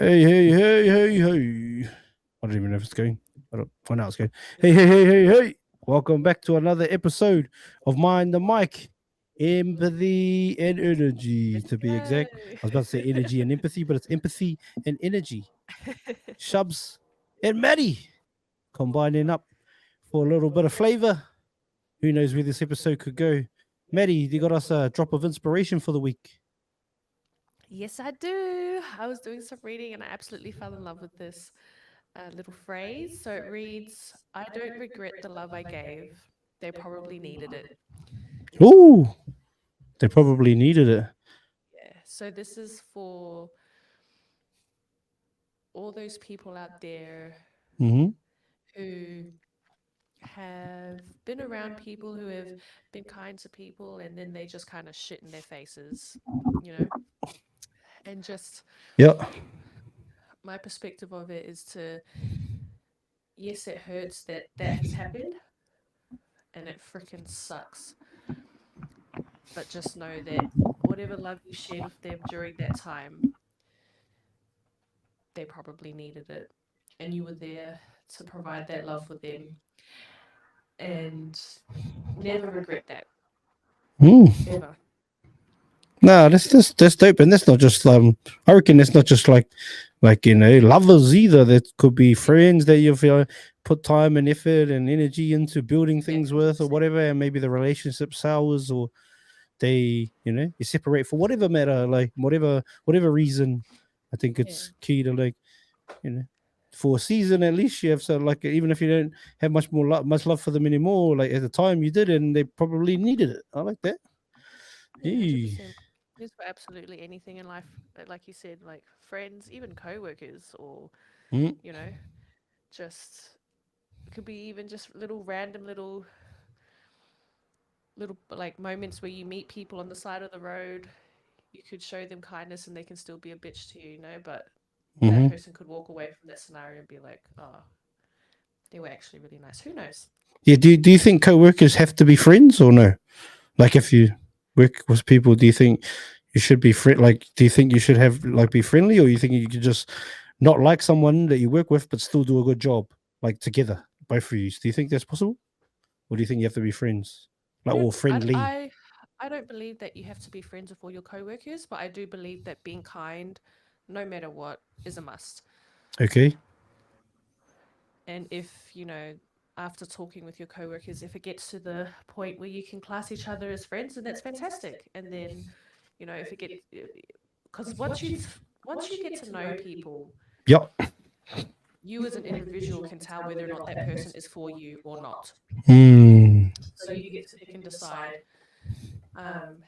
Hey. I don't even know if it's going. I don't find out it's going. Hey. Welcome back to another episode of Mind the Mic. Empathy and energy, Let's to be go. exact. I was about to say energy and empathy, but it's empathy and energy. Shubz and Maddy combining up for a little bit of flavor. Who knows where this episode could go? Maddy, you got us a drop of inspiration for the week. Yes, I do. I was doing some reading and I absolutely fell in love with this little phrase. So it reads, I don't regret the love I gave. They probably needed it. Ooh, they probably needed it. Yeah. So this is for all those people out there Mm-hmm. who have been around people who have been kind to people and then they just kind of shit in their faces, you know? And just Yeah. my perspective of it is to, yes, it hurts that that has happened and it freaking sucks. But just know that whatever love you shared with them during that time, they probably needed it. And you were there to provide that love for them. And never regret that, Mm. ever. No, that's dope, and that's not just I reckon that's not just like lovers either. That could be Yeah, friends that you've put time and effort and energy into building yeah, things with or 100%. whatever, and maybe the relationship sours or they you separate for whatever matter, like whatever reason. I think Yeah, it's key to you know for a season at least you have so like even if you don't have much love for them anymore, like at the time you did, and they probably needed it. I like that. yeah, Hey. 100%. Just for absolutely anything in life, like you said, like friends, even co-workers, or Mm. you know, just it could be even just little random little like moments where you meet people on the side of the road. You could show them kindness and they can still be a bitch to you, you know, but that Hmm. person could walk away from that scenario and be like, oh, they were actually really nice. Who knows? Yeah, do you think co-workers have to be friends or no? Like if you work with people, do you think you should be like do you think you should have like be friendly, or you think you could just not like someone that you work with but still do a good job like together, both of you? Do you think that's possible? Or do you think you have to be friends? Like or friendly? I don't believe that you have to be friends with all your coworkers, but I do believe that being kind, no matter what, is a must. Okay. And if, you know, after talking with your coworkers, if it gets to the point where you can class each other as friends, then that's fantastic. And then, you know, if it gets, because once you get to know people, Yeah. you as an individual can tell whether or not that person is for you or not. Hmm. So you get to pick and decide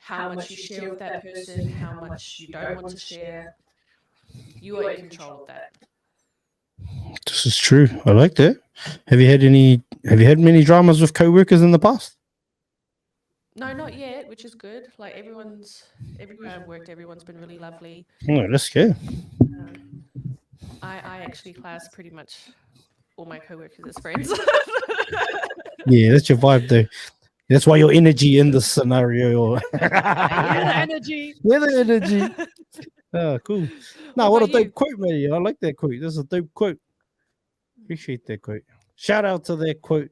how much you share with that person, how much you don't want to share. You are in control of that. This is true. I like that. Have you had many dramas with co-workers in the past? No, not yet, which is good. Like everywhere I've worked, everyone's been really lovely. Oh, that's good. Uh, I actually class pretty much all my coworkers as friends. Yeah, that's your vibe though. That's why your energy in this scenario. Yeah, the Yeah, energy. the energy. Oh, cool. What Now, what a about dope you? quote, man. I like that quote. That's a dope quote. Appreciate that quote. Shout out to that quote.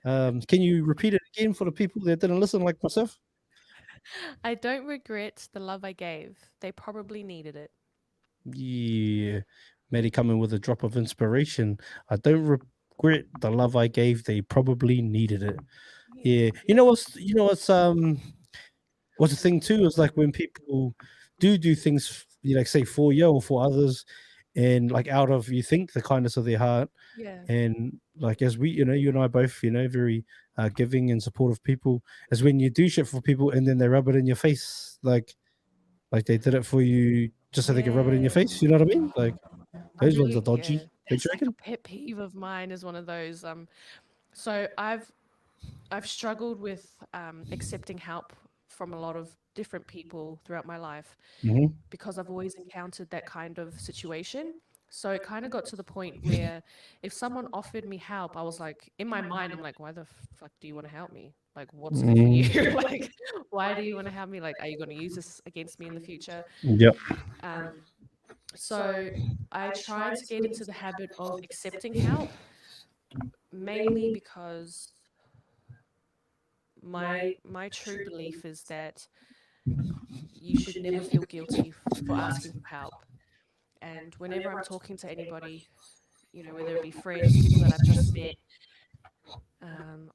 Can you repeat it again for the people that didn't listen, like myself? I don't regret the love I gave. They probably needed it. Yeah, Maddie coming with a drop of inspiration. I don't regret the love I gave. They probably needed it. Yeah, Yeah, yeah, what's the thing too is like when people do things, like say for you or for others, and like out of you think the kindness of their heart, yeah. and like as we you and I both very giving and supportive people, is when you do shit for people and then they rub it in your face, like they did it for you just so they can rub it in your Yeah. face. You know what I mean? Like I those ones are really, yeah. dodgy. Don't That's you like a reckon? pet peeve of mine is one of those. So I've struggled with accepting help from a lot of different people throughout my life Hmm. because I've always encountered that kind of situation. So it kind of got to the point where if someone offered me help, I was like, in my mind, I'm like, why the fuck do you want to help me? Like, what's in it for you? Mm. Like, why do you want to help me? Like, are you going to use this against me in the future? Yep. Um, So I try to get into the habit of accepting help, mainly because my true belief is that you should never feel guilty for asking for help. And whenever I'm talking to anybody, whether it be friends, people that I've just met,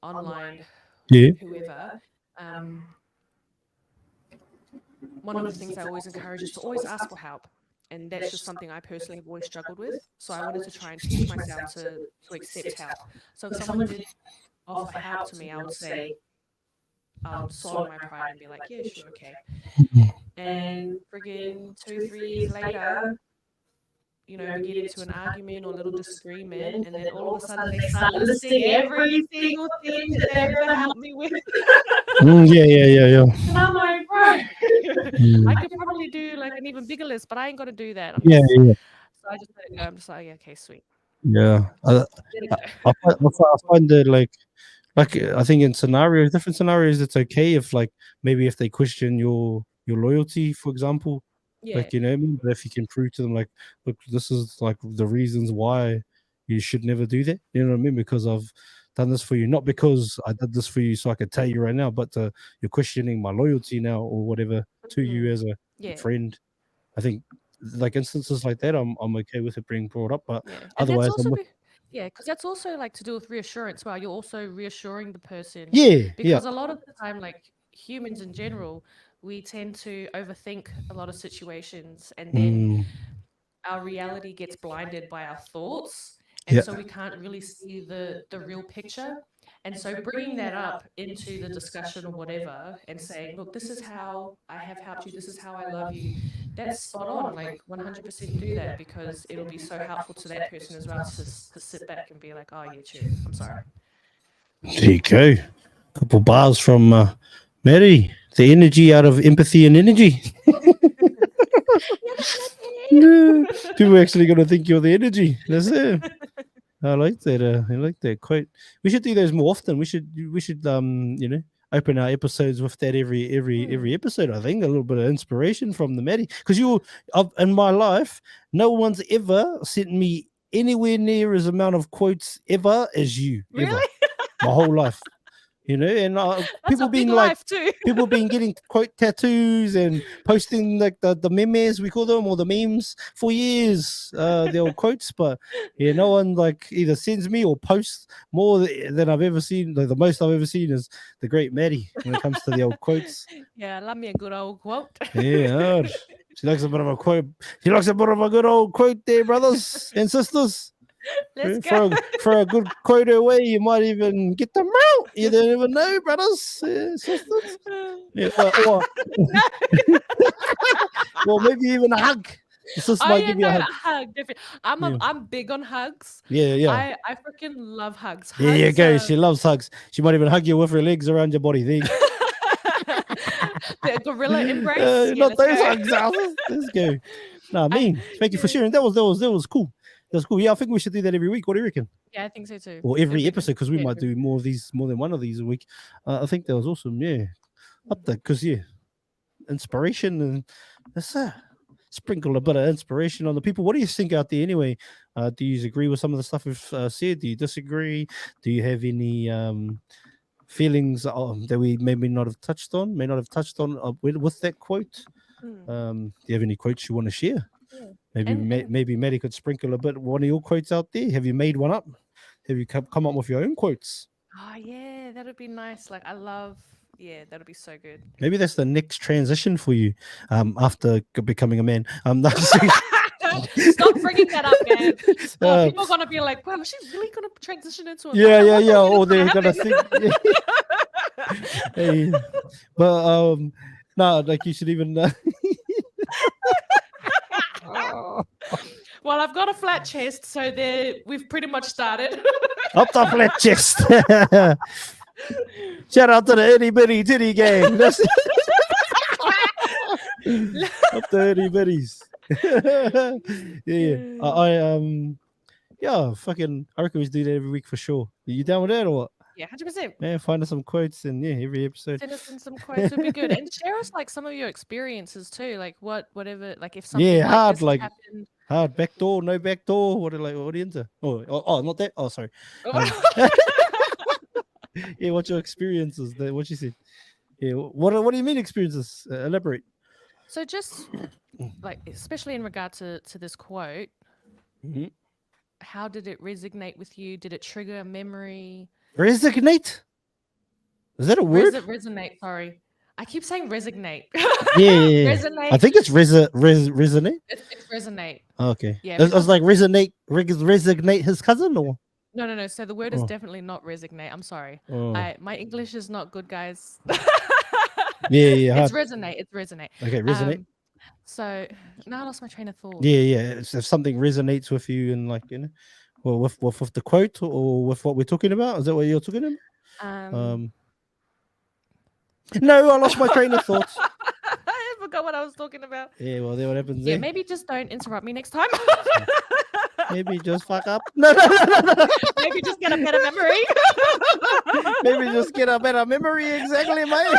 online, Yeah. whoever, um, one of the things I always encourage is to always ask for help. And that's just something I personally have always struggled with. So I wanted to try and teach myself to accept help. So if someone did offer help to me, I would say, I would swallow my pride and be like, yeah, sure, okay. And friggin' 2, 3 years later, we get into an argument or a little disagreement, and then all of a sudden they start listing every single thing that they've ever helped me with. Yeah. And I'm like, bro, I Mm. could probably do like an even bigger list, but I ain't gonna do that. Yeah. So I just let it go. I'm just like, yeah, okay, sweet. Yeah. Let it I, go. I find that like I think in different scenarios, it's okay if like maybe if they question your loyalty, for example, Yeah. like what I mean. But if you can prove to them like, look, this is like the reasons why you should never do that. You know what I mean? Because I've done this for you, not because I did this for you so I could tell you right now, but you're questioning my loyalty now or whatever to you as a Yeah. friend. I think like instances like that, I'm okay with it being brought up, but Yeah. And that's otherwise, also because that's also like to do with reassurance. Well, you're also reassuring the person yeah. because a lot of the time, like humans in general, we tend to overthink a lot of situations, and then Mm, our reality gets blinded by our thoughts, and yeah. so we can't really see the real picture. And so bringing that up into the discussion or whatever and saying, look, this is how I have helped you, this is how I love you, that's spot on. Like 100% do that, because it'll be so helpful to that person as well to sit back and be like, oh yeah, true, I'm sorry. There you go. Couple bars from Mary. The energy out of empathy and energy. Yeah. People are actually going to think you're the energy. That's it. I like that. I like that quote. We should do those more often. We should open our episodes with that every episode. I think a little bit of inspiration from the Maddie, because in my life, no one's ever sent me anywhere near as amount of quotes ever as you. Ever. Really? My whole life. And That's people a big been like life too. people been getting quote tattoos and posting like the memes, we call them, or the memes for years, the old quotes, but yeah, no one like either sends me or posts more than I've ever seen. Like the most I've ever seen is the great Maddie when it comes to the old quotes. Yeah, I love me a good old quote. Yeah, she likes a bit of a quote. She likes a bit of a good old quote there, brothers and sisters. Let's go. For a good quote away, you might even get them out. You don't even know, brothers, sisters. Yeah, or well, maybe even a hug. The sister might give you a hug. hug. Different. I'm big on hugs. Yeah. I freaking love hugs. There you Hugs go. are She loves hugs. She might even hug you with her legs around your body. There you go. the gorilla embrace. Yeah, Not let's those go. hugs, Alice. Let's go. No, I- thank you for sharing. That was cool. That's cool. Yeah, I think we should do that every week. What do you reckon? Yeah, I think so too. Or It'd every be episode, because we yeah, might do more than one of these a week. I think that was awesome. Yeah, up there, because inspiration and that's sprinkle a bit of inspiration on the people. What do you think out there anyway? Do you agree with some of the stuff we've said? Do you disagree? Do you have any feelings that we may not have touched on with that quote? Do you have any quotes you want to share? Yeah. Maybe Maddie could sprinkle a bit one of your quotes out there. Have you made one up? Have you come up with your own quotes? Oh yeah, that would be nice. Like that would be so good. Maybe that's the next transition for you after becoming a man. Stop bringing that up, man. People are gonna be like, "Wow, she's really gonna transition into a man? Yeah. Or they're gonna happen?" think. Hey, but no, like you should even. Well, I've got a flat chest, so we've pretty much started. Up the flat chest. Shout out to the itty bitty titty gang. That's up the itty bitties. Yeah. I reckon we should do that every week for sure. Are you down with that or what? Yeah, 100%. Yeah, find us some quotes and every episode. Send us in some quotes would be good, and share us like some of your experiences too, like whatever, like if something like hard, this has happened. hard back door, no back door. What are like audience? Oh, not that. Oh, sorry. Yeah, what's your experiences? What you said. Yeah, what do you mean experiences? Elaborate. So just like, especially in regard to this quote, Mhm. how did it resonate with you? Did it trigger a memory? Resignate? Is that a word? Resonate. Sorry, I keep saying resignate. Yeah. Resonate. I think it's resonate. It's resonate. Okay. Yeah, It's because- like resignate his cousin or. No. So the word is Oh. definitely not resignate. I'm sorry. Oh. My English is not good, guys. Yeah. It's hard. resonate. It's resonate. Okay, resonate. So now I lost my train of thought. Yeah. If something resonates with you and like well, with the quote or with what we're talking about, is that what you're talking about? No, I lost my train of thought. I forgot what I was talking about. Yeah, well, then what happens Yeah, there? maybe just don't interrupt me next time. Maybe just fuck up. No. Maybe just get a better memory. Maybe just get a better memory. Exactly, mate.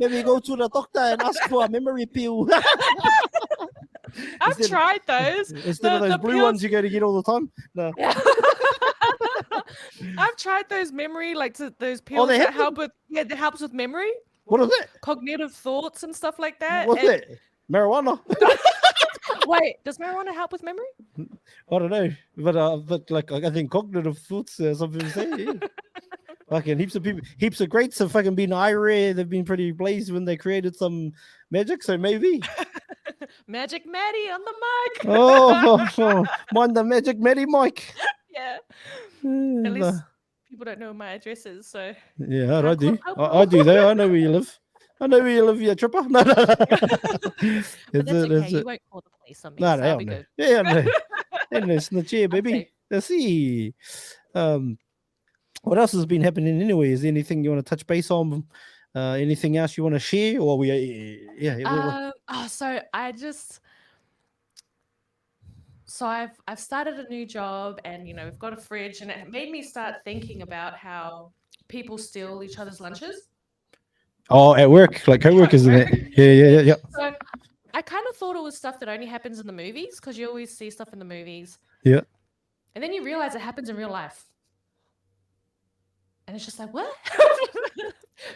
Maybe go to the doctor and ask for a memory pill. I've tried those. Instead of those blue pills- ones you go to get all the time. No. I've tried those memory, those pills they that have help with that helps with memory, What is that? cognitive thoughts and stuff like that. What's and- that? Marijuana? Wait, does marijuana help with memory? I don't know, but like I think cognitive thoughts. Some people say, yeah. Fucking heaps of people, heaps of greats have fucking been IRA. They've been pretty blazed when they created some magic. So maybe. Magic Maddie on the mic. Oh, mind the Magic Maddy mic. Yeah. At At least people don't know my address is, so yeah, I I do. can't I do though. I know where you live. You tripper. No. but that's okay. You won't call the police on me, No, so no, I'll be no. good. Yeah, no. And it's in the chair, baby. safe. Let's see. What else has been happening anyway? Is there anything you want to touch base on? Anything else you want to share? Or So I've started a new job, and we've got a fridge, and it made me start thinking about how people steal each other's lunches. Oh, at work, like co-workers, isn't it? Yeah. So I kind of thought it was stuff that only happens in the movies, because you always see stuff in the movies. Yeah. And then you realize it happens in real life. And it's just like, what?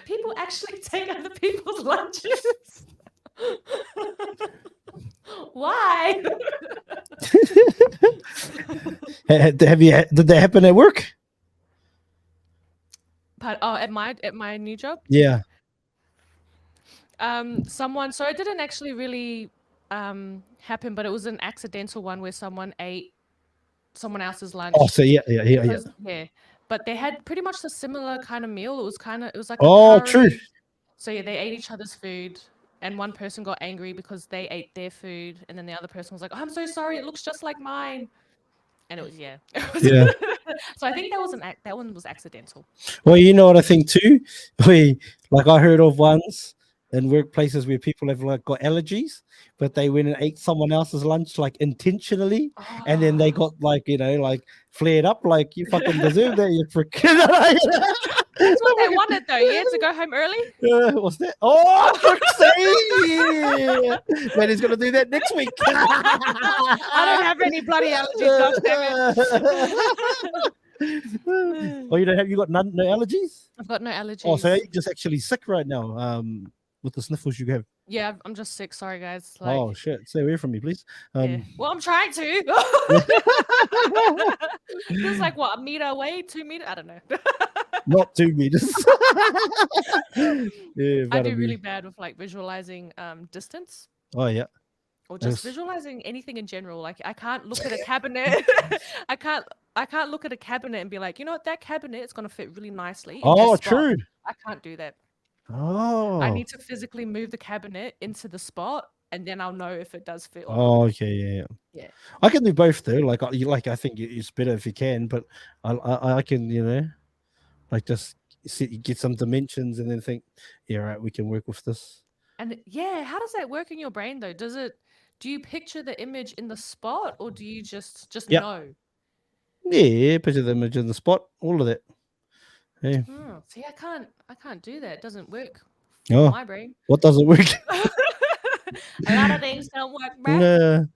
People actually take other people's lunches. Why? Did that happen at work? But at my new job, Yeah. so it didn't actually really happen, but it was an accidental one where someone ate someone else's lunch. Oh, so yeah. because- yeah. But they had pretty much the similar kind of meal. It was like a Oh, curry. true. So yeah, they ate each other's food, and one person got angry because they ate their food, and then the other person was like, oh, "I'm so sorry, it looks just like mine." And it was Yeah. So I think that one was accidental. Well, you know what I think too. I heard of ones in workplaces where people have like got allergies, but they went and ate someone else's lunch like intentionally, and then they got like flared up, like you fucking deserve that, you freaking. That's what they wanted though, yeah, to go home early. What's that? Oh, fuck's sake! Man, he's gonna do that next week. I don't have any bloody allergies, God damn it. Oh, you got no allergies? I've got no allergies. Oh, so you're just actually sick right now, with the sniffles you have. Yeah, I'm just sick. Sorry, guys. Oh shit! Stay away from me, please. Yeah. Well, I'm trying to. It's like what, 1 meter away, 2 meters? I don't know. Not 2 meters. Yeah, I do really bad with like visualizing distance, Oh yeah. or just Yes. visualizing anything in general. Like I can't look at a cabinet. I can't look at a cabinet and be like, you know what, that cabinet is gonna fit really nicely. in Oh, this spot." true. I can't do that. Oh. I need to physically move the cabinet into the spot, and then I'll know if it does fit. Or not. Oh, okay, yeah. Yeah. I can do both though. I think it's better if you can, but I can, just get some dimensions and then think, yeah, right, we can work with this. And yeah, how does that work in your brain though? Do you picture the image in the spot, or do you just Yep. know? Yeah, picture the image in the spot, all of that. Yeah. Oh, see, I can't do that. It doesn't work for Oh, my brain. what doesn't work? A lot of things don't work, bruh. No,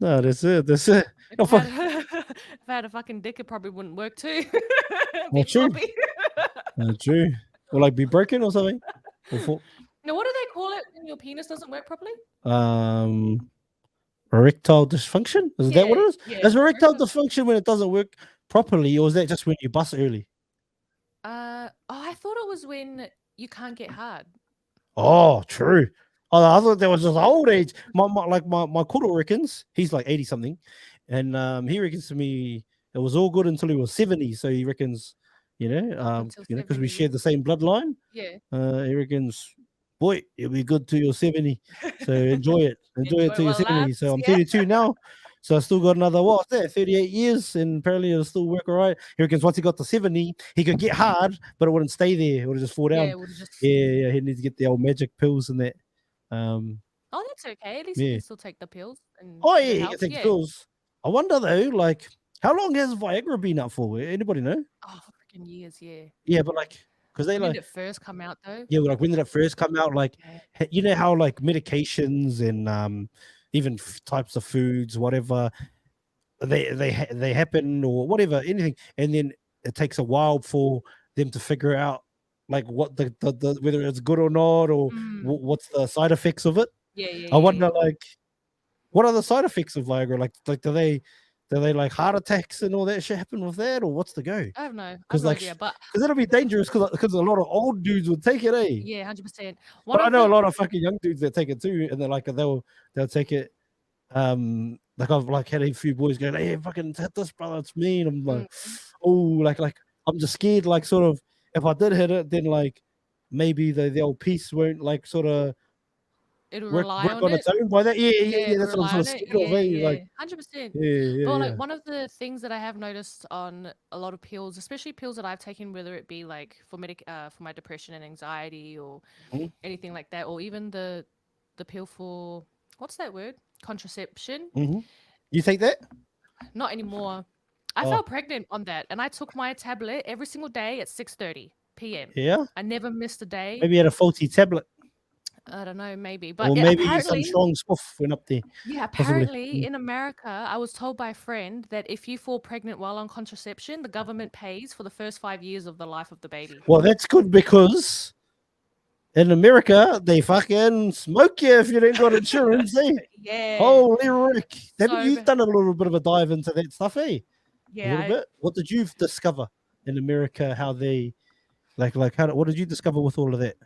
no, that's it. That's it. If No, I had fuck. if I had a fucking dick, it probably wouldn't work too. Be Oh, true. floppy. True. Or like be broken or something. Or Now, what do they call it when your penis doesn't work properly? um, erectile dysfunction. Is that what Yeah, it is? yeah. Is erectile dysfunction when it doesn't work properly, or is that just when you bust early? I thought it was when you can't get hard. Oh, true. Oh, I thought that was just old age. My kudo reckons he's like 80 something, and he reckons to me it was all good until he was 70. So he reckons, Up until because we 70, share the same bloodline. yeah. He reckons, boy, it'll be good till you're 70. So enjoy it. Enjoy it Enjoy it till you're while it 70. So lasts. I'm Yeah. 32 now. So I still got another, what's that, 38 years, and apparently it'll still work all right. He reckons once he got to 70, he could get hard, but it wouldn't stay there. It would just fall Yeah, down. it would just. Yeah, he needs to get the old magic pills and that. Oh, that's okay. At least you Yeah. can still take the pills and Oh, it yeah, he can helps. take the Yeah. pills. I wonder though, like, how long has Viagra been out for? Anybody know? Oh, for freaking years. Yeah. Yeah, but like, because they When like, did it first come out though? yeah, like when did it first come out? Like, Yeah. you know how like medications and even types of foods, whatever, they happen or whatever, anything, and then it takes a while for them to figure out like what the whether it's good or not or Mm. what's the side effects of it. Yeah, yeah, I yeah, wonder yeah. like what are the side effects of Viagra? Like do they like heart attacks and all that shit happen with that, or what's the go? I have no Because like idea, but because that'll be dangerous because a lot of old dudes would take it, eh? yeah, 100%. One But I of know a the lot of fucking young dudes that take it too, and they're like they'll take it. Like I've like had a few boys going, "Hey, fucking hit this, brother, it's me," and I'm like, mm, "Oh, like I'm just scared, like sort of if I did hit it, then like maybe the old piece won't like sort of it'll work rely work on on it. its own by that. Yeah, yeah, Yeah, yeah. it'll That's what I'm rely sort of on it. scared of, Yeah, eh? yeah, Like, 100%. yeah, yeah, But like yeah. one of the things that I have noticed on a lot of pills, especially pills that I've taken, whether it be like for my depression and anxiety or Mhm, anything like that, or even the pill for what's that word? Contraception. mhm. You take that? Not anymore. I fell Oh, pregnant on that, and I took my tablet every single day at 6:30 p.m. yeah. I never missed a day. Maybe you had a faulty tablet, I don't know, maybe, but or it, maybe some apparently, strong stuff went up there, yeah, possibly. apparently in America, I was told by a friend that if you fall pregnant while on contraception, the government pays for the first 5 years of the life of the baby. Well, that's good because in America they fucking smoke you if you ain't got insurance, eh? Yeah. Holy Rick. Haven't So you done a little bit of a dive into that stuff, eh? A yeah, little bit? What did you discover in America? How they what did you discover with all of that?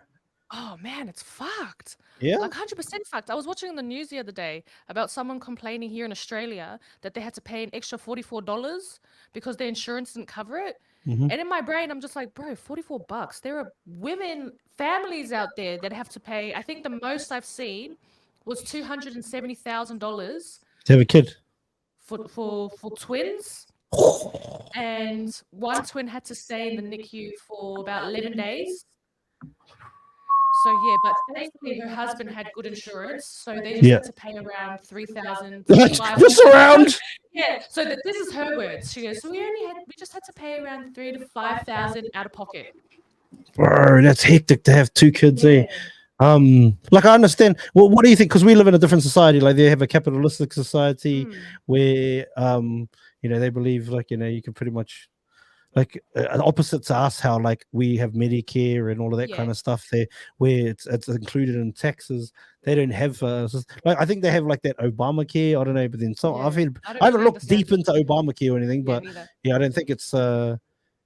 oh man, it's fucked. Yeah? Like 100% fucked. I was watching on the news the other day about someone complaining here in Australia that they had to pay an extra $44 because their insurance didn't cover it. Hmm. And in my brain, I'm just like, bro, $44. There are women, families out there that have to pay. I think the most I've seen was $270,000 To have a kid. for twins. And one twin had to stay in the NICU for about 11 days. So yeah, but thankfully her husband had good insurance, so they just Yeah. had to pay around 3,000 to Just 5,000. around. Yeah, so this is her words. She goes, so we just had to pay around 3 to 5,000 out of pocket. Bro, that's hectic to have two kids, eh? Yeah. Like I understand. Well, what do you think? Because we live in a different society. Like they have a capitalistic society Mm. where, they believe like you can pretty much like opposite to us, how like we have Medicare and all of that kind Yeah. of stuff there, where it's included in taxes. They don't have like I think they have like that Obamacare. I don't know, but then Yeah. I don't I haven't really looked understand deep into Obamacare or anything, Yeah, but neither. yeah, I don't think it's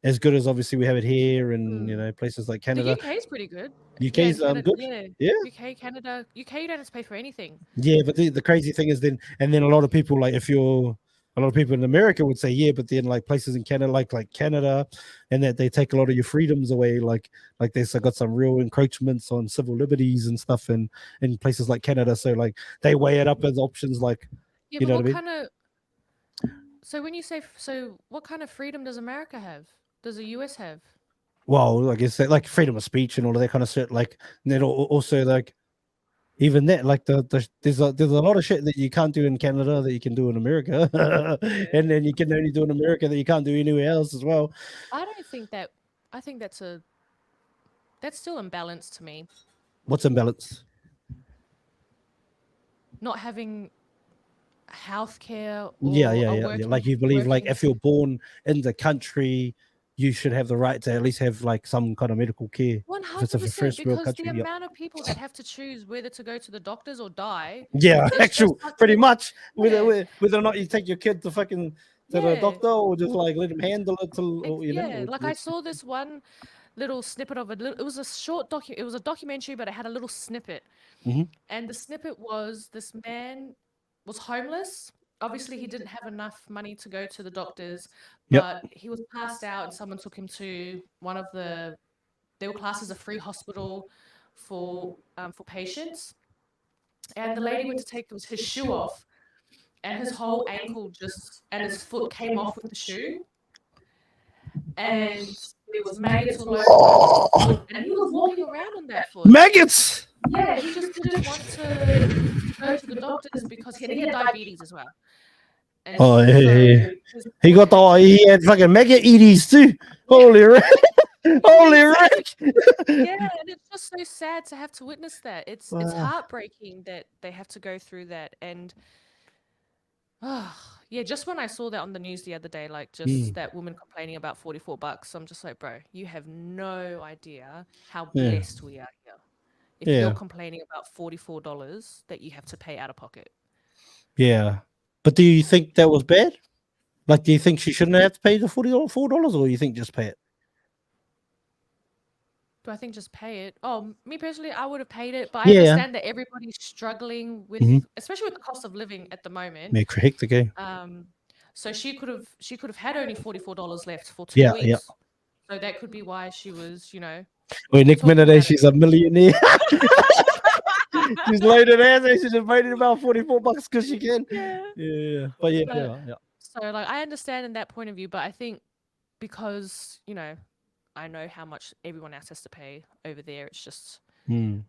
as good as obviously we have it here and Mm. places like The Canada. UK is pretty good. Yeah, in UK's Canada. good. Yeah. Yeah. UK, Canada. UK, you don't have to pay for anything. Yeah, but the crazy thing is then a lot of people like a lot of people in America would say yeah, but then like places in Canada like Canada, and that they take a lot of your freedoms away. Like they've got some real encroachments on civil liberties and stuff in places like Canada. So like they weigh it up as options. Like Yeah, you but know what what I mean? kind of so when you say so what kind of freedom does America have? Does the US have? Well, I guess like freedom of speech and all of that kind of shit. Like and then also like even that, like there's a lot of shit that you can't do in Canada that you can do in America, Yeah. and then you can only do in America that you can't do anywhere else as well. I don't think that I think that's still imbalanced to me. What's imbalance? Not having healthcare Yeah, or yeah, a yeah, yeah. Like you believe, like working if you're born in the country, you should have the right to at least have like some kind of medical care. If it's a 100% first world because the country, yeah, amount of people that have to choose whether to go to the doctors or die yeah, is just actual, such pretty a much. yeah, Whether or not you take your kid to fucking to the yeah. doctor or just like let him handle it till or, Yeah, or like I saw this one little snippet of it. It was a it was a documentary, but it had a little snippet. Mhm. And the snippet was this man was homeless. Obviously, he didn't have enough money to go to the doctors, Yep. but he was passed out, and someone took him to one of they were classed as a free hospital for patients. And the lady went to take his shoe off, and his whole ankle just and his foot came off with the shoe, and there was maggots all over his foot, and he was walking around on that foot. Maggots. Yeah, he just didn't want to go to the doctors because he had diabetes as well. And Oh, yeah, yeah, so yeah. his He foot got the had to he had fucking maggot eaties too. yeah, Holy rick. Holy insane. rick. Yeah, and it's just so sad to have to witness that. It's Wow. heartbreaking that they have to go through that. And yeah, just when I saw that on the news the other day, like just that woman complaining about $44, I'm just like, bro, you have no idea how Yeah. blessed we are here. If Yeah. you're complaining about $44 that you have to pay out of pocket. Yeah. But do you think that was bad? Like, do you think she shouldn't have to pay the $4, or you think just pay it? Do I think just pay it? Oh, me personally, I would have paid it, but I Yeah. understand that everybody's struggling with, Mhm. especially with the cost of living at the moment. Make her hectic, eh? So she could have had only $44 left for two Yeah, yeah. weeks. So that could be why she was, Wait, Nick talking Minute, about she's a millionaire. She's loaded ass, and she's just made it about $44 because she can. Yeah. Yeah. But yeah, But yeah, yeah. so like I understand in that point of view, but I think because, I know how much everyone else has to pay over there, it's just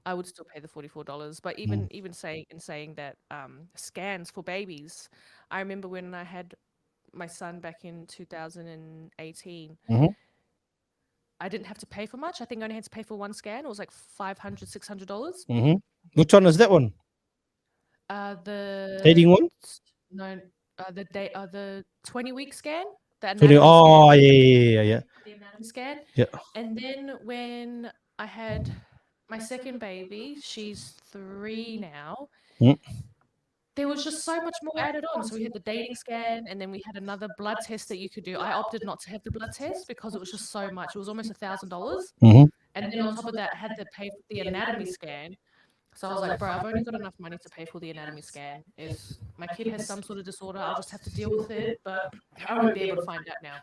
I would still pay the $44. But even saying that scans for babies, I remember when I had my son back in 2018, Mhm. I didn't have to pay for much. I think I only had to pay for one scan. It was like $500, $600. Mhm. Which one is that one? Dating The one? no, the 20-week scan, the 20. anatomy scan, Oh, yeah, yeah, yeah, the anatomy scan. yeah. And then when I had my second baby, she's 3 now. Mm. There was just so much more added on. So we had the dating scan, and then we had another blood test that you could do. I opted not to have the blood test because it was just so much. It was almost $1,000. Mhm. And then on top of that, I had to pay for the anatomy scan. So I was like, bro, I've only got enough money to pay for the anatomy scan. If my kid has some sort of disorder, I'll just have to deal with it. But I won't be able to find out now.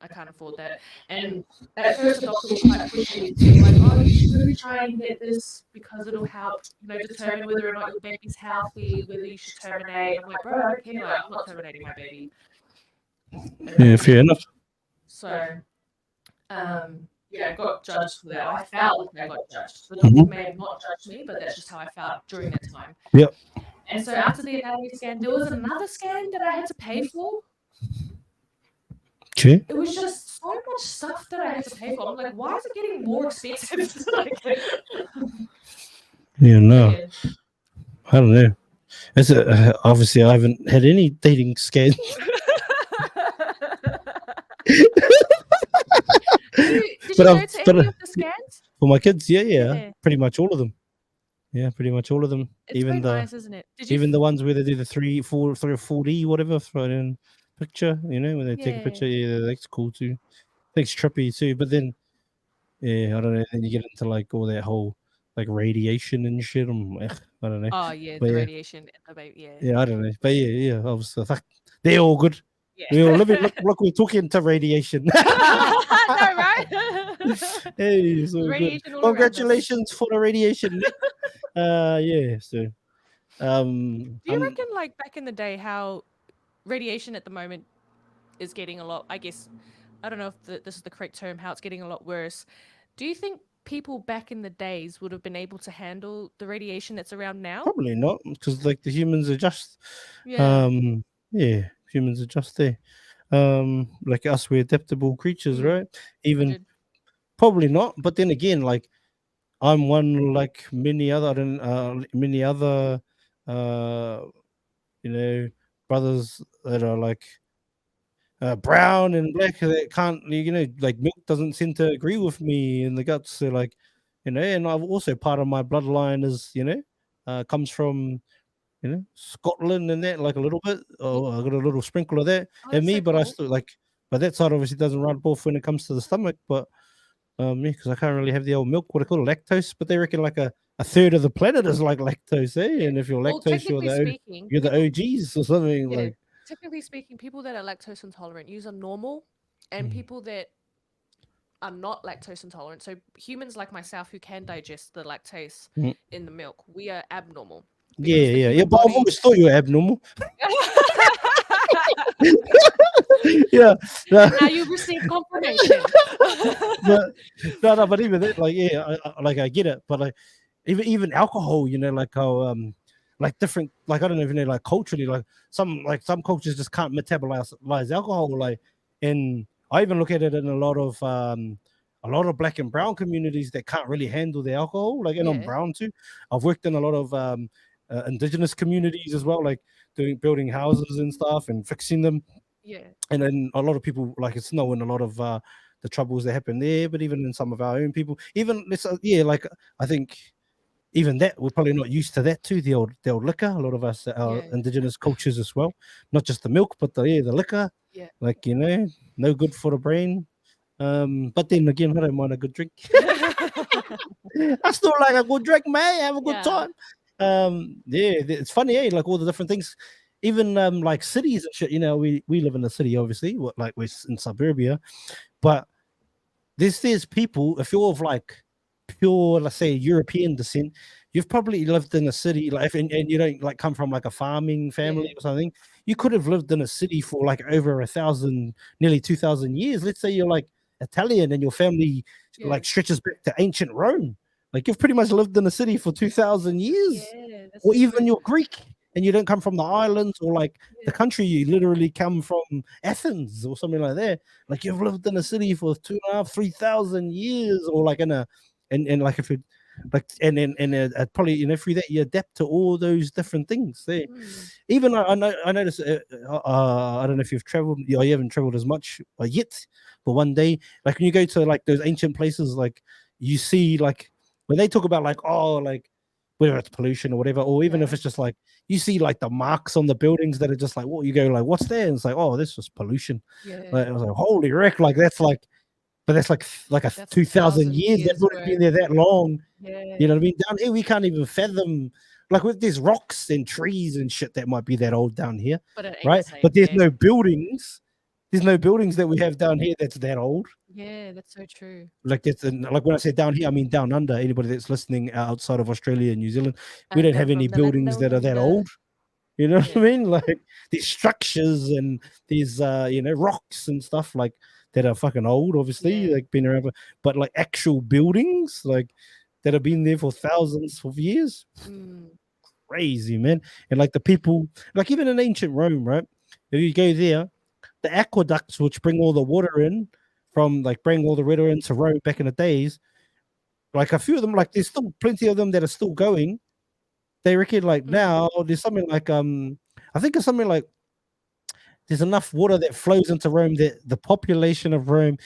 I can't afford that. And at first, the doctor was quite pushy. They were like, oh, you should really try and get this because it'll help, determine whether or not your baby's healthy, whether you should terminate. I'm like, bro, I don't care. Like, I'm not terminating my baby. Yeah, fair enough. So, yeah, I got judged for that. I felt like I got judged. The doctor may have not judged me, but that's just how I felt during that time. Yep. And so after the anatomy scan, there was another scan that I had to pay for. Okay. It was just so much stuff that I had to pay for. I'm like, why is it getting more expensive? Yeah, no. Yeah. I don't know. Obviously, I haven't had any dating scans. Did you go to any of the scans? For my kids, yeah, Yeah. pretty much all of them. Yeah, pretty much all of them. It's even very the nice, isn't it? Did you even the ones where they do the 4D, whatever, throw it in picture. When they take a Yeah. picture, yeah, that's cool too. I think it's trippy too. But then, yeah, I don't know. Then you get into like all that whole like radiation and shit. I don't know. Oh yeah, But the yeah. radiation and the baby, yeah. Yeah, I don't know. But yeah, obviously, they're all good. Yeah. We all living. Look, we're talking to radiation. No, right? Hey, it's all good. Radiation all around us. Congratulations for the radiation, Nick. Yeah. So, Do you reckon, like back in the day, how radiation at the moment is getting a lot? I guess I don't know if this is the correct term. How it's getting a lot worse. Do you think people back in the days would have been able to handle the radiation that's around now? probably not, because like the humans are just, Yeah. yeah, humans are just there. Like us, we're adaptable creatures, right? Even 100. probably not. But then again, like I'm one like many other uh you know brothers that are like brown and black that can't, like milk doesn't seem to agree with me in the guts. So like, and I've also part of my bloodline is, comes from, Scotland and that, like a little bit. Yeah. Oh, I got a little sprinkle of that Oh, in that's me, so but I cool. still like, but that side obviously doesn't run both when it comes to the stomach. But yeah, because I can't really have the old milk, what I call it, lactose. But they reckon like a third of the planet is like lactose, eh? Yeah. And if you're Well, lactose, technically speaking, you're the people, OGs or something yeah, like. technically speaking, people that are lactose intolerant use a normal, and Mm, people that are not lactose intolerant, so humans like myself who can digest the lactose mm. in the milk, we are abnormal Yeah, because the yeah, yeah. human But I've body. always thought you were abnormal. Yeah, no, And now you've received confirmation. but no, but even that, like, yeah, like I get it, but like, even alcohol, like how like different, like I don't even know, like culturally, like some cultures just can't metabolize alcohol, like, and I even look at it in a lot of black and brown communities that can't really handle the alcohol, like, and I'm Yeah, brown too. I've worked in a lot of indigenous communities as well, like building houses and stuff and fixing them, yeah, and then a lot of people like it's knowing a lot of the troubles that happen there, but even in some of our own people, even let's yeah, like I think even that we're probably not used to that too. The old liquor, a lot of us our yeah, indigenous cultures as well, not just the milk, but the liquor, yeah. like no good for the brain. But then again, I don't mind a good drink. I still like a good drink, man. Have a good Yeah, time. Yeah, it's funny, eh? Like all the different things, even like cities and shit. We live in a city, obviously, like we're in suburbia, but there's people, if you're of like pure, let's say, European descent, you've probably lived in a city, like and you don't like come from like a farming yeah, family or something. You could have lived in a city for like over 1,000, nearly 2,000 years. Let's say you're like Italian and your family yeah, like stretches back to ancient Rome. Like you've pretty much lived in a city for 2,000 years, yeah. That's or so even true. you're Greek and you don't come from the islands or like the Yeah, country. You literally come from Athens or something like that. Like you've lived in a city for 2.5, 3,000 years, or like in a and like if you like and probably through that you adapt to all those different things. There, mm, even I noticed. I don't know if you've traveled. You haven't traveled as much yet, but one day, like when you go to like those ancient places, like you see like when they talk about like like whether it's pollution or whatever, or even if yeah, it's just like you see like the marks on the buildings that are just like what you go like what's there, and it's like oh this was pollution. yeah. Like, I was like holy wreck, like that's like but that's like a That's 2,000 thousands years. That years wouldn't have been worth. there that long. You Yeah, know what I mean? Down here, we can't even fathom. Like with these rocks and trees and shit that might be that old down here, but it ain't the right? same. But there's Yeah, no buildings. There's no buildings that we have down here that's that old. yeah. That's so true. Like it's like when I say down here, I mean down under. Anybody that's listening outside of Australia and New Zealand, we I don't come have any from the land buildings that down are that under. old. You know what I Yeah, mean? Like these structures and these rocks and stuff like that are fucking old, obviously, yeah. like been around but like actual buildings like that have been there for thousands of years. Mm, Crazy, man. And like the people, like even in ancient Rome, right? If you go there, the aqueducts which bring all the water in from like bring all the water into Rome back in the days, like a few of them, like there's still plenty of them that are still going. They reckon like mm, now there's something like I think it's something like there's enough water that flows into Rome that the population of Rome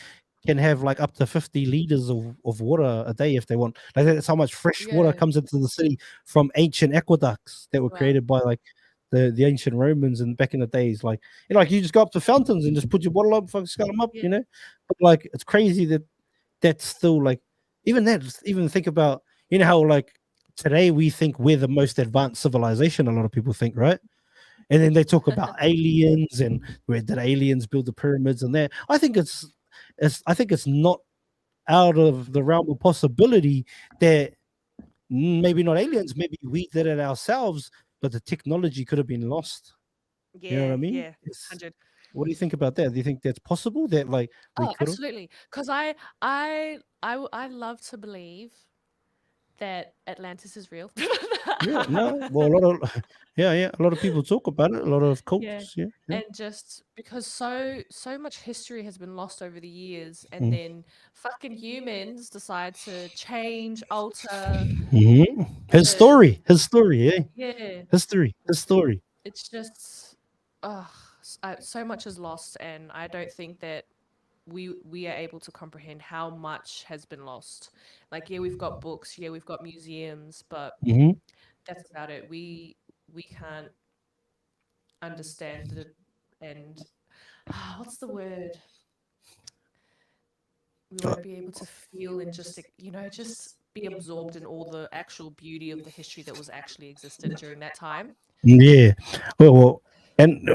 can have like up to 50 liters of water a day if they want. Like that's how much fresh water yeah. comes into the city from ancient aqueducts that were Wow. created by like the ancient Romans and back in the days. Like like you just go up to fountains and just put your bottle up, fucking scale them up, Yeah. But like it's crazy that that's still like even that. Even think about how like today we think we're the most advanced civilization. A lot of people think, right? And then they talk about aliens and where did aliens build the pyramids and that. I think it's not out of the realm of possibility that maybe not aliens, maybe we did it ourselves, but the technology could have been lost. You know what Yeah, I mean? yeah. 100. What do you think about that? Do you think that's possible that like we Oh, could have? absolutely. Because I love to believe that Atlantis is real. Yeah, no, well, a lot of yeah, a lot of people talk about it. A lot of Yeah. cults, yeah, yeah. And just because so much history has been lost over the years, and Mm. then fucking humans decide to change, alter His the story, eh? yeah. His story. It's just uh so much is lost, and I don't think that we are able to comprehend how much has been lost. Like, yeah, we've got books, yeah, we've got museums, but Hmm. that's about it. We can't understand it, and what's the word? We won't be able to feel and just just be absorbed in all the actual beauty of the history that was actually existed during that time. Yeah. Well, and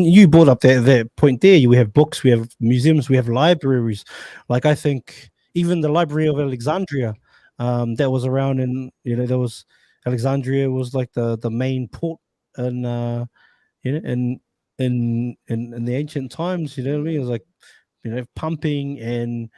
you brought up that point there. We have books, we have museums, we have libraries. Like I think even the Library of Alexandria, that was around in there was Alexandria was like the main port and in the ancient times. You know what I mean? It was like pumping and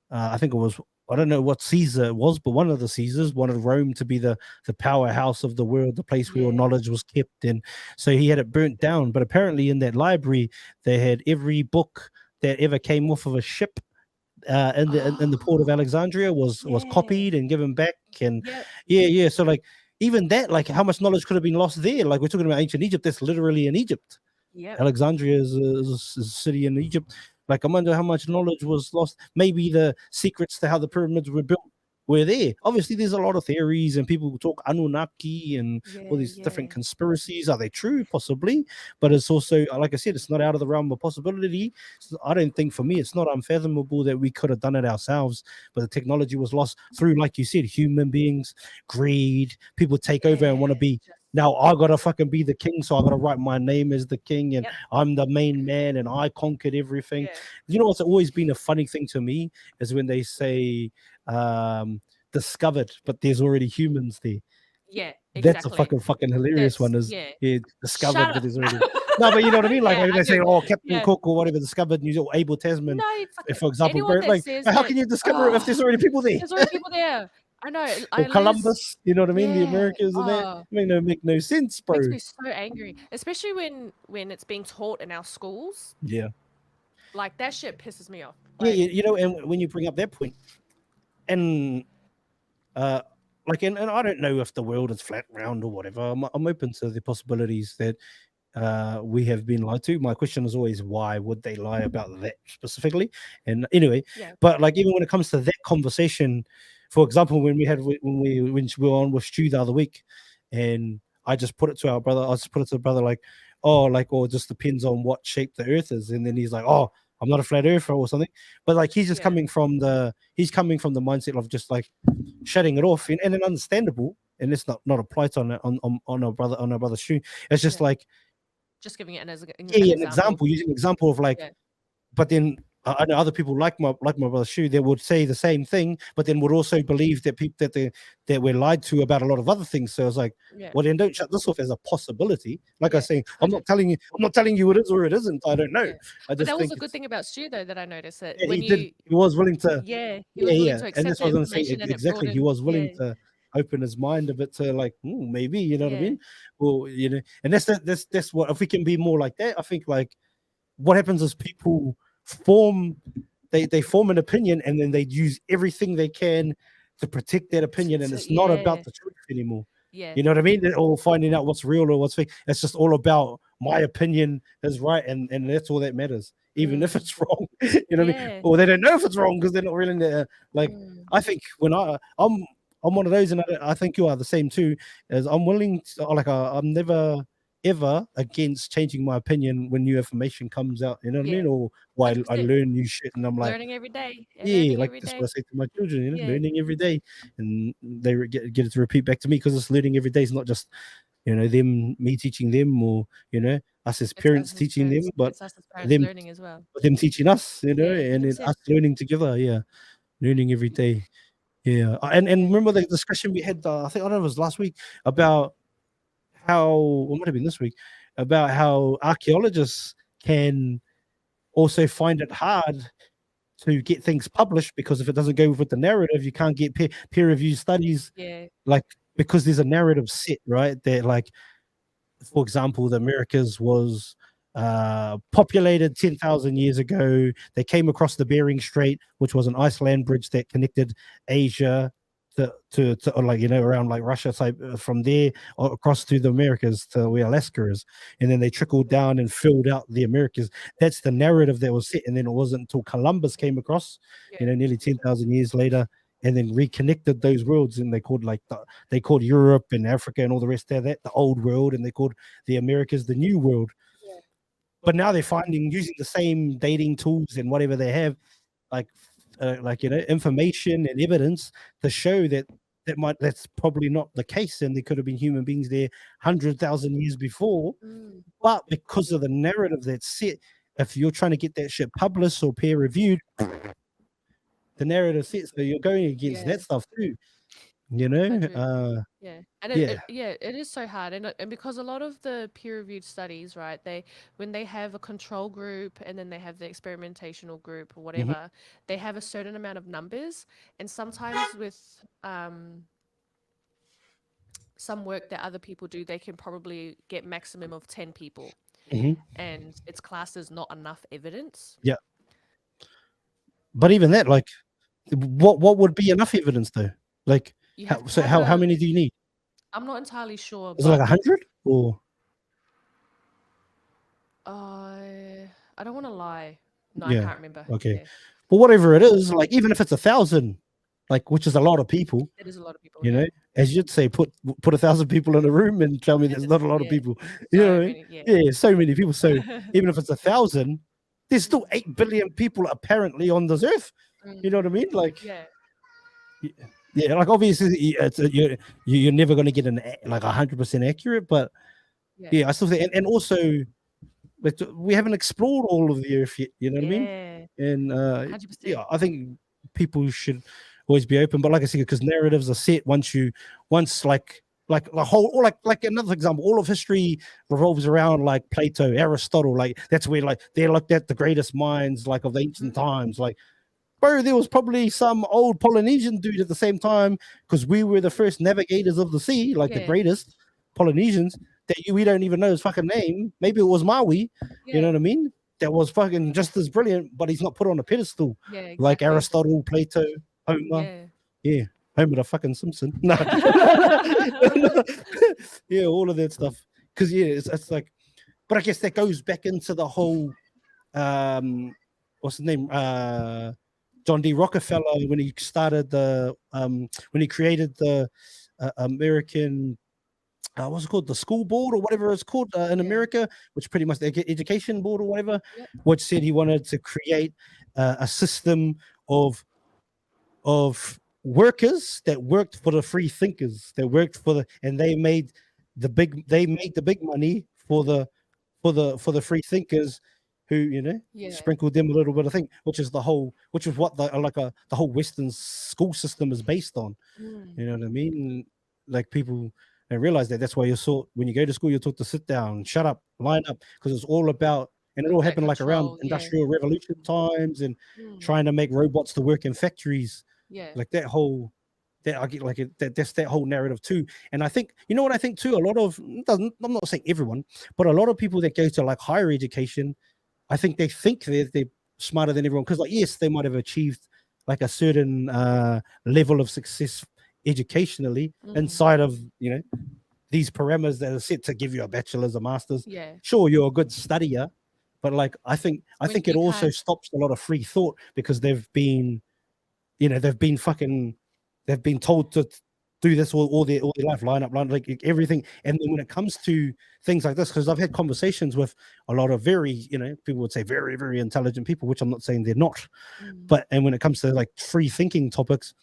I think it was I don't know what Caesar it was, but one of the Caesars wanted Rome to be the powerhouse of the world, the place where all Yeah. knowledge was kept, and so he had it burnt down. But apparently, in that library, they had every book that ever came off of a ship in the port of Oh, Alexandria was yeah. copied and given back, and Yep. yeah. So like even that, like how much knowledge could have been lost there? Like we're talking about ancient Egypt, that's literally in Egypt. Yep. Alexandria is a city in Egypt. Like, I wonder how much knowledge was lost. Maybe the secrets to how the pyramids were built were there. Obviously, there's a lot of theories, and people talk Anunnaki and all Yeah, these different yeah. conspiracies. Are they true? Possibly, but it's also, like I said, it's not out of the realm of possibility. So I don't think, for me, it's not unfathomable that we could have done it ourselves, but the technology was lost through, like you said, human beings, greed. People take over and want to Yeah. be Just now I gotta fucking be the king, so I gotta write my name as the king, and yep. I'm the main man, and I conquered everything. Yeah. You know what's always been a funny thing to me is when they say discovered, but there's already humans there. Yeah, That's a exactly. fucking hilarious That's one. Is yeah. yeah, discovered, Shut but up. there's already no, but you know what I mean. Like Yeah, I they do. say, oh, Captain Yeah. Cook or whatever discovered New Zealand, Abel Tasman, No, fuck it. for example. Anyone Bro, that like, says how that, can you discover it if there's oh, already people there? there's already people there. I know. Or I lose. Columbus, you know what I mean? The Yeah. Americas and that Oh, make no sense, makes bro. me so angry, especially when it's being taught in our schools. Yeah. Like, that shit pisses me off. Yeah, Like, and when you bring up that point, and uh, like, and I don't know if the world is flat, round, or whatever. I'm open to the possibilities that we have been lied to. My question is always, why would they lie about that specifically? And anyway, yeah, but like, even when it comes to that conversation, for example, when we were on with Stu the other week, and I just put it to our brother, I just put it to the brother like, oh, like, or it just depends on what shape the Earth is, and then he's like, oh, I'm not a flat earther or something, but like he's just yeah, coming from the mindset of just like shutting it off, and then understandable, and it's not a plight on our brother Stu. It's just yeah. like, Just giving it as yeah, an yeah, an example. example, using an example of like, Yeah, but then I know other people like my brother Shu that would say the same thing, but then would also believe that people that we're lied to about a lot of other things. So it's like, yeah. well, then don't shut this off as a possibility. Like I Yeah, was saying, hundred. I'm not telling you it is or it isn't. I don't know. Yeah, I but just that was think a good it's thing about Stu, though, that I noticed that yeah, when you he was willing to yeah, he yeah, was willing yeah, to and accept that's the what I was gonna say information, and it exactly. He broadened. was willing Yeah, to open his mind a bit to like, maybe you know what I yeah, mean, or and that's what if we can be more like that. I think like what happens is people form they form an opinion and then they use everything they can to protect that opinion, and it's not about yeah, the truth anymore. yeah, You know what I mean? Or finding out what's real or what's fake. It's just all about my opinion is right, and that's all that matters, even if mm, it's wrong. You know what I mean? yeah, Or they don't know if it's wrong because they're not really like. mm, I think when I'm one of those, and I think you are the same too. As I'm willing to like I'm never ever against changing my opinion when new information comes out. You know what I yeah, mean? Or why I 100%. learn new shit, and I'm like, Learning every day, and yeah, learning like every that's what I day. say to my children. Yeah, Learning every day, and they get it to repeat back to me because it's learning every day. It's not just me teaching them, or us as it's us parents as teaching them, parents. but It's us as parents them learning as well. teaching us. Yeah, And hundred then us percent. learning together. Yeah, learning every day. Yeah, and Yeah, remember the discussion we had. I think I don't know if it was last week about how, or it might have been this week, about how archaeologists can also find it hard to get things published, because if it doesn't go with the narrative, you can't get peer reviewed studies. Yeah. Like, because there's a narrative set, right? That, like, for example, the Americas was populated 10,000 years ago. They came across the Bering Strait, which was an ice land bridge that connected Asia to like, around like Russia type, from there across to the Americas to where Alaska is, and then they trickled down and filled out the Americas. That's the narrative that was set, and then it wasn't until Columbus came across, Yeah. nearly 10,000 years later, and then reconnected those worlds, and they called Europe and Africa and all the rest of that the old world, and they called the Americas the new world. Yeah. But now they're finding, using the same dating tools and whatever they have, like information and evidence to show that's probably not the case, and there could have been human beings there 100,000 years before. Mm. But because of the narrative that's set, if you're trying to get that shit published or peer reviewed, the narrative sets, so you're going against that stuff too. Yeah, and Yeah. it is so hard, and because a lot of the peer-reviewed studies, right? When they have a control group and then they have the experimentational group or whatever, they have a certain amount of numbers, and sometimes with some work that other people do, they can probably get maximum of 10 people, and it's classed as not enough evidence. Yeah. But even that, like, what would be enough evidence though? Like, You how, have to so have how many do you need? I'm not entirely sure, Is it like but 100 or? I don't want to lie. No, I Yeah. can't remember. Okay. Yeah, But whatever it is, like, even if it's 1,000, like, which is a lot of people, it is a lot of people. Yeah. as you'd say, put 1,000 people in a room and tell me And there's it's- not a lot of yeah, people. You know so what I mean? many, yeah. Yeah, so many people. So even if it's 1,000, there's still 8 billion people apparently on this earth. You know what I mean? Like, Yeah. yeah, like, obviously you're never going to get like 100% accurate, but yeah, I still think, and also, like, we haven't explored all of the earth yet. You know what I mean? Yeah. And 100%. yeah, I think people should always be open. But like I said, because narratives are set once like the whole, or like another example, all of history revolves around like Plato, Aristotle. Like, that's where, like, they're looked at the greatest minds, like, of ancient times. Like, bro, there was probably some old Polynesian dude at the same time, because we were the first navigators of the sea, like the Yeah. greatest Polynesians that we don't even know his fucking name. Maybe it was Maui. You know what I mean? That was fucking just as brilliant, but he's not put on a pedestal Yeah, exactly. like Aristotle, Plato, Homer. Yeah, Homer the fucking Simpson. No. Yeah, all of that stuff. Because it's like, but I guess that goes back into the whole what's the name? John D. Rockefeller, when he started when he created the American, what's it called, the school board or whatever it's called in America, which pretty much the education board or whatever, which said he wanted to create a system of workers that worked for the free thinkers, that worked for and they made the big money for the free thinkers, who sprinkled them a little bit of thing, which is what the whole Western school system is based on. You know what I mean? Like, people don't realize that's why when you go to school, you're taught to sit down, shut up, line up, because it's all about, and it all happened like around Industrial Revolution times, and trying to make robots to work in factories. Like that whole, that I get, like, that's that whole narrative too. And I think, what I think too, a lot of, I'm not saying everyone, but a lot of people that go to like higher education, I think they think they're smarter than everyone, because, like, yes, they might have achieved like a certain level of success educationally inside of these parameters that are set to give you a bachelor's, a master's. Sure, you're a good studier, but like, I think it also stops a lot of free thought, because they've been told to do this all their life, line up, like everything. And then when it comes to things like this, because I've had conversations with a lot of very, people would say very, very intelligent people, which I'm not saying they're not, and when it comes to like free thinking topics,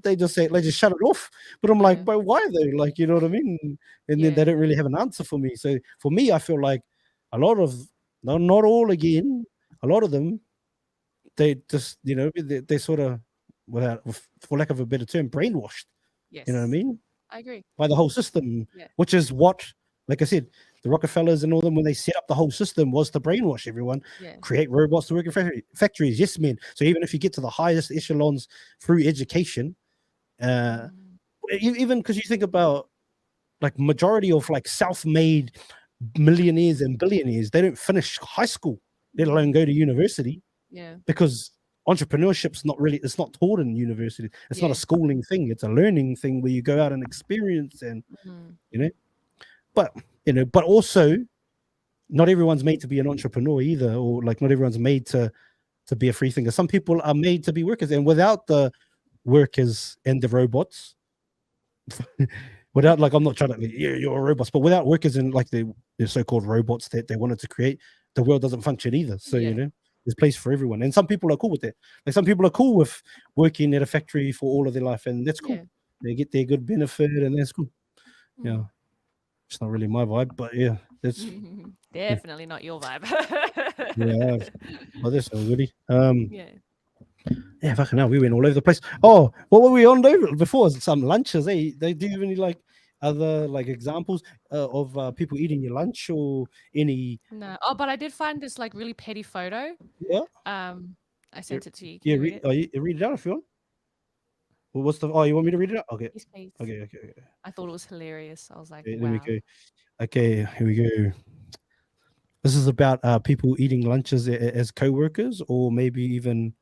they just shut it off. But I'm like, but why though? Like, you know what I mean? And then they don't really have an answer for me. So for me, I feel like a lot of, not all again, a lot of them, they just, they sort of, for lack of a better term, brainwashed. You know what I mean? I agree. By the whole system, which is what, like I said, the Rockefellers and all them, when they set up the whole system, was to brainwash everyone, Yeah. create robots to work in factories. Yes, men. So even if you get to the highest echelons through education, even because you think about like majority of like self-made millionaires and billionaires, they don't finish high school, let alone go to university. Yeah. Because entrepreneurship's not really, it's not taught in university. It's not a schooling thing, it's a learning thing where you go out and experience and you know. But but also not everyone's made to be an entrepreneur either, or like not everyone's made to be a free thinker. Some people are made to be workers, and without the workers and the robots, without, like, I'm not trying to, you're robots, but without workers and like the so-called robots that they wanted to create, the world doesn't function either. So there's place for everyone, and some people are cool with it. Like some people are cool with working at a factory for all of their life, and that's cool. They get their good benefit, and that's cool. Yeah, it's not really my vibe, but yeah, that's definitely not your vibe. yeah. Well, that's so goody. Yeah, fucking hell, we went all over the place. Oh, what were we on over before? Some lunches. They do you have any like other like examples of people eating your lunch or any? no. Oh, but I did find this like really petty photo. Yeah. I sent it to you. Can Yeah, you read it? read it out if you want. Well, what's the? Oh, you want me to read it out? Okay. Yes, please. Okay. I thought it was hilarious. I was like, Okay, wow. let me go. Okay, here we go. This is about people eating lunches as co-workers, or maybe even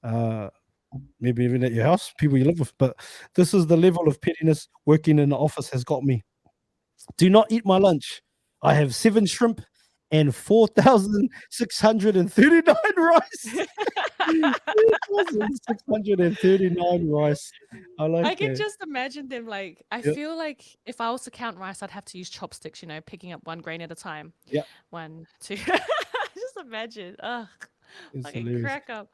at your house, people you live with. But this is the level of pettiness working in the office has got me. Do not eat my lunch. I have 7 shrimp and 4,639 rice. 4,639 rice. I like I can that. just imagine them like, I feel like if I was to count rice, I'd have to use chopsticks, picking up 1 grain at a time. Yeah. 1, 2. Just imagine. Ugh. It's Like hilarious. crack up.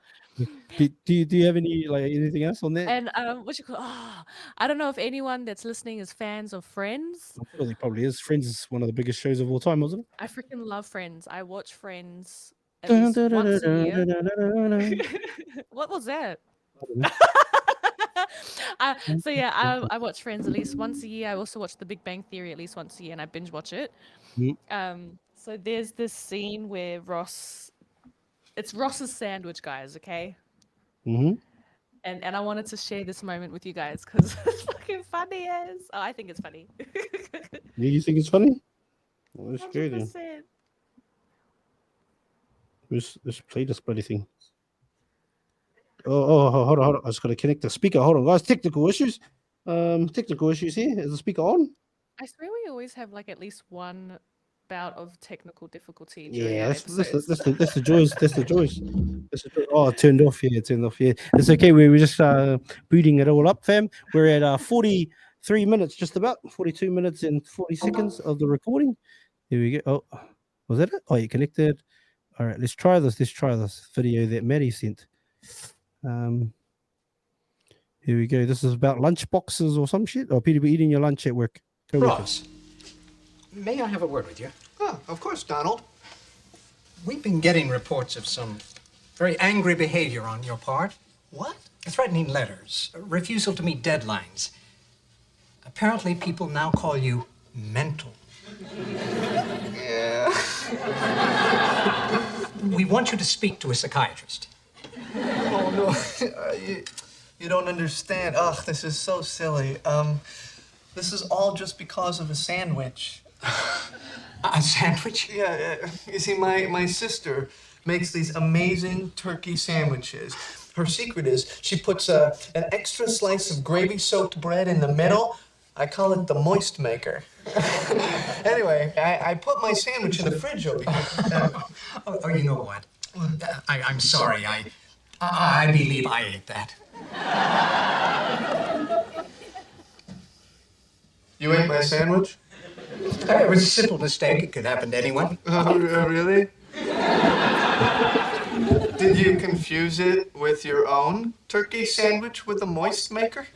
Do you have any like anything else on that? And I don't know if anyone that's listening is fans of Friends. I'm sure there probably is. Friends is one of the biggest shows of all time, wasn't it? I freaking love Friends. I watch Friends at least once a year. What was that? I watch Friends at least once a year. I also watch The Big Bang Theory at least once a year, and I binge watch it. So there's this scene where it's Ross's sandwich, guys, okay? Mm-hmm. And I wanted to share this moment with you guys because it's fucking funny as. Oh, I think it's funny. Yeah, you think it's funny? Well, that's good. 100%. Let's play this bloody thing. Oh, hold on. I just got to connect the speaker. Hold on, guys. Technical issues. Technical issues here. Is the speaker on? I swear we always have like at least one bout of technical difficulty. Yeah, that's the joys. That's the joys. Oh, it turned off. Yeah, it turned off. Yeah, it's okay. We're just booting it all up, fam. We're at 43 minutes, just about 42 minutes and 40 seconds of the recording. Here we go. Oh, was that it? Oh, you connected. All right, let's try this. Let's try this video that Maddie sent. Here we go. This is about lunch boxes or some shit. Or people eating your lunch at work. Ross, may I have a word with you? Oh, of course, Donald. We've been getting reports of some very angry behavior on your part. What? Threatening letters, refusal to meet deadlines. Apparently, people now call you mental. Yeah. We want you to speak to a psychiatrist. Oh, no. You don't understand. Ugh, this is so silly. This is all just because of a sandwich. A sandwich? Yeah, you see, my sister makes these amazing turkey sandwiches. Her secret is she puts an extra slice of gravy-soaked bread in the middle. I call it the moist maker. Anyway, I put my sandwich in the fridge over here. Oh, you know what? I'm sorry. I believe I ate that. You ate my sandwich? It was a simple mistake. It could happen to anyone. Oh, really? Did you confuse it with your own turkey sandwich with a moist maker?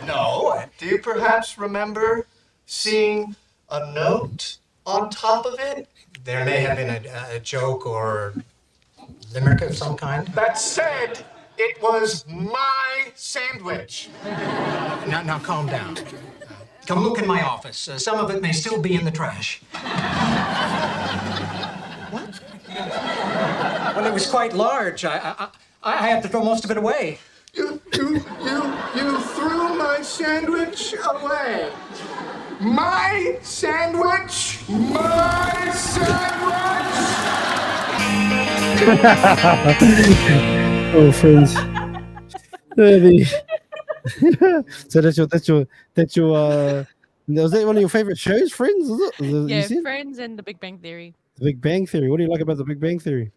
No. Do you perhaps remember seeing a note on top of it? There may have been a joke or limerick of some kind. That said, it was my sandwich. Now calm down. Come look in my office. Some of it may still be in the trash. What? Well, it was quite large. I had to throw most of it away. You threw my sandwich away. My sandwich! My sandwich! Oh, Friends. So that's your was that one of your favorite shows, Friends? Is it? You Yeah, said? Friends and The Big Bang Theory. The Big Bang Theory. What do you like about The Big Bang Theory?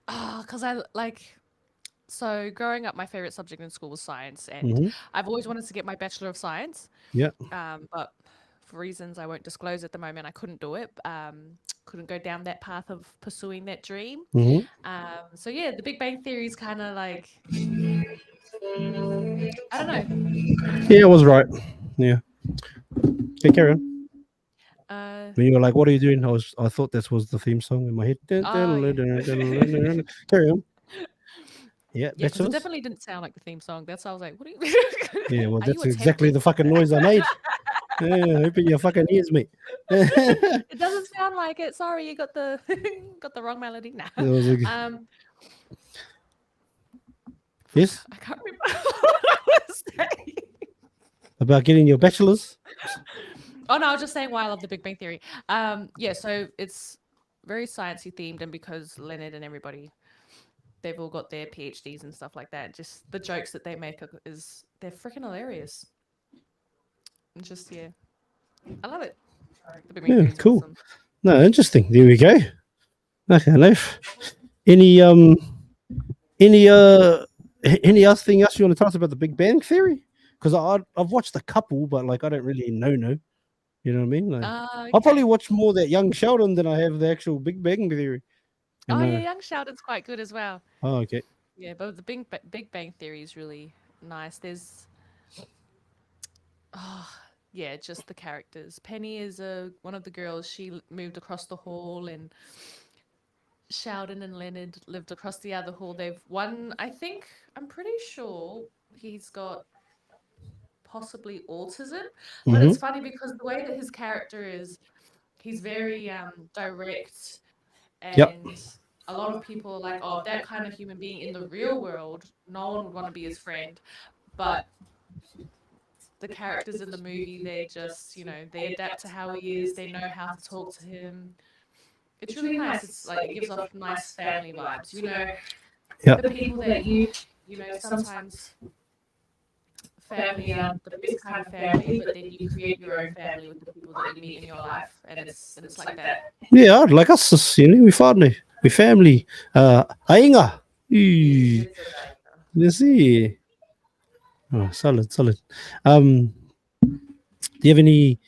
Because I like. So growing up, my favorite subject in school was science, and Mhm. I've always wanted to get my Bachelor of Science. Yeah. But for reasons I won't disclose at the moment, I couldn't do it. Couldn't go down that path of pursuing that dream. Hmm. So yeah, The Big Bang Theory is kind of like, I don't know. Yeah, it was right. Yeah. Okay, carry on. When you were like, "What are you doing?" I thought this was the theme song in my head. Oh, yeah. Carry on. Yeah, Yeah, because it Bachelors. definitely didn't sound like the theme song. That's why I was like, what are you? Yeah, well, Are you that's exactly attempting? the fucking noise I made. Yeah, open your fucking ears, mate. It It doesn't sound like it. Sorry, you got the got the wrong melody. Nah. was a- yes, I can't remember what I was saying. about getting your bachelor's. Oh no, I was just saying why I love The Big Bang Theory. Yeah, so it's very sciencey themed, and because Leonard and everybody, they've all got their PhDs and stuff like that. Just the jokes that they make they're freaking hilarious. And just yeah, I love it. The Big Bang Yeah, Theory is cool. awesome. No, interesting. There we go. Okay, Leif. Any any other thing else you want to tell us about the Big Bang Theory? Because I've watched a couple, but like I don't really know. You know what I mean? Like, I'll probably Okay. watch more that Young Sheldon than I have the actual Big Bang Theory. Oh And, yeah, Young Sheldon's quite good as well. Oh, okay. Yeah, but the Big Bang Theory is really nice. There's yeah, just the characters. Penny is one of the girls. She moved across the hall, and Sheldon and Leonard lived across the other hall. I'm pretty sure he's got possibly autism, but Mhm. it's funny because the way that his character is, he's very direct, Yep. and a lot of people are like, oh, that kind of human being in the real world, no one would want to be his friend. But the characters in the movie, they just, they adapt to how he is. They know how to talk to him. It's really nice. It's like it gives off nice family vibes. Yep. The people that sometimes family are the best kind of family, but then you create your own family with the people that you meet in your life, and it's like that. Yeah, like us, we family. We family. Ainga. Let's see. Oh, solid. Do you have any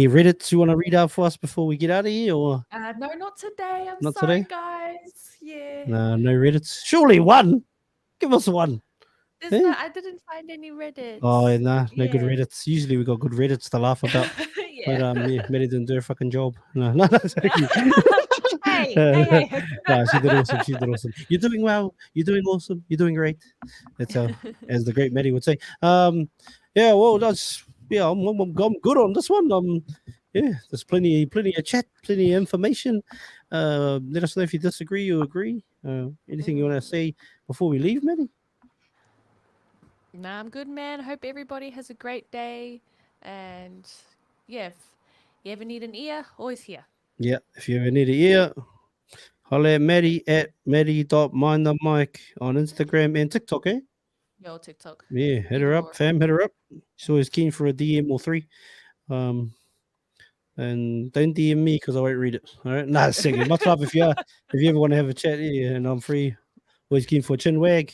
Reddits you want to read out for us before we get out of here, or No, not today. I'm Not sorry, today? guys. Yeah. no Reddits? Surely one. Give us one. I didn't find any Reddits. Oh, no good Yeah. Reddits. Usually we got good Reddits to laugh about. But Yeah. yeah, Mary didn't do her fucking job. No, sorry. Hey. No, she did awesome. You're doing well. You're doing awesome. You're doing great. That's as the great Maddie would say. Yeah, well, I'm good on this one. Yeah, there's plenty of chat, plenty of information. Let us know if you disagree or agree. Anything you want to say before we leave, Maddie? Nah, I'm good, man. Hope everybody has a great day. And yeah, if you ever need an ear, always here. Yeah, if you ever need an ear, holler at Maddie at Maddie.mindthemic on Instagram and TikTok, eh? Yo, TikTok. Yeah, hit her Either up, or. fam, hit her up. She's always keen for a DM or 3. And don't DM me because I won't read it. All right. Nah, second. Much love if you ever want to have a chat, yeah, and I'm free. Always keen for a chin wag.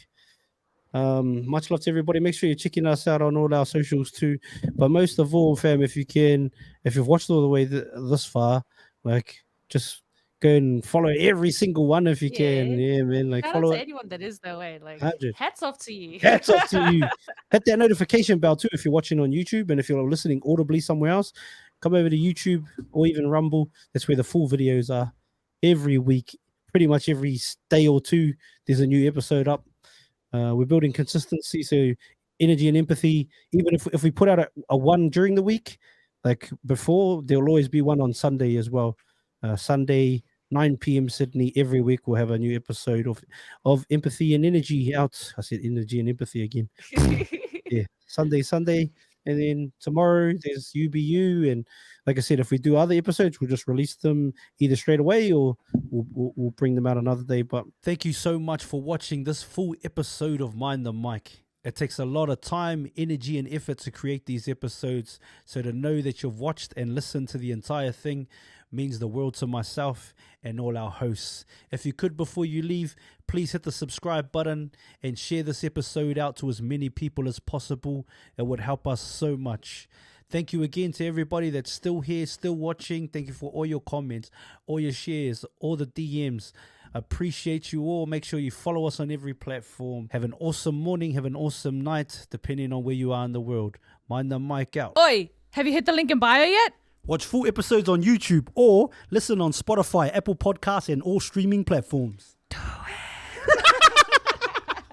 Much love to everybody. Make sure you're checking us out on all our socials too. But most of all, fam, if you've watched all the way this far, like just go and follow every single one if you can. Yeah. Yeah, man. Like Shout follow out to it. anyone that is that way. Like, 100. hats off to you. Hats off to you. Hit that notification bell too if you're watching on YouTube, and if you're listening audibly somewhere else, come over to YouTube or even Rumble. That's where the full videos are. Every week, pretty much every day or two, there's a new episode up. We're building consistency, so energy and empathy. Even if we put out a one during the week, like before, there will always be one on Sunday as well. Sunday, 9 p.m. Sydney, every week we'll have a new episode of empathy and energy out. I said energy and empathy again. Yeah, Sunday, and then tomorrow there's UBU, and like I said, if we do other episodes, we'll just release them either straight away or we'll bring them out another day. But thank you so much for watching this full episode of Mind the Mic. It takes a lot of time, energy, and effort to create these episodes, so to know that you've watched and listened to the entire thing means the world to myself and all our hosts. If you could, before you leave, please hit the subscribe button and share this episode out to as many people as possible. It would help us so much. Thank you again to everybody that's still here, still watching. Thank you for all your comments, all your shares, all the DMs. Appreciate you all. Make sure you follow us on every platform. Have an awesome morning, have an awesome night, depending on where you are in the world. Mind the mic out. Oi, have you hit the link in bio yet? Watch full episodes on YouTube or listen on Spotify, Apple Podcasts, and all streaming platforms.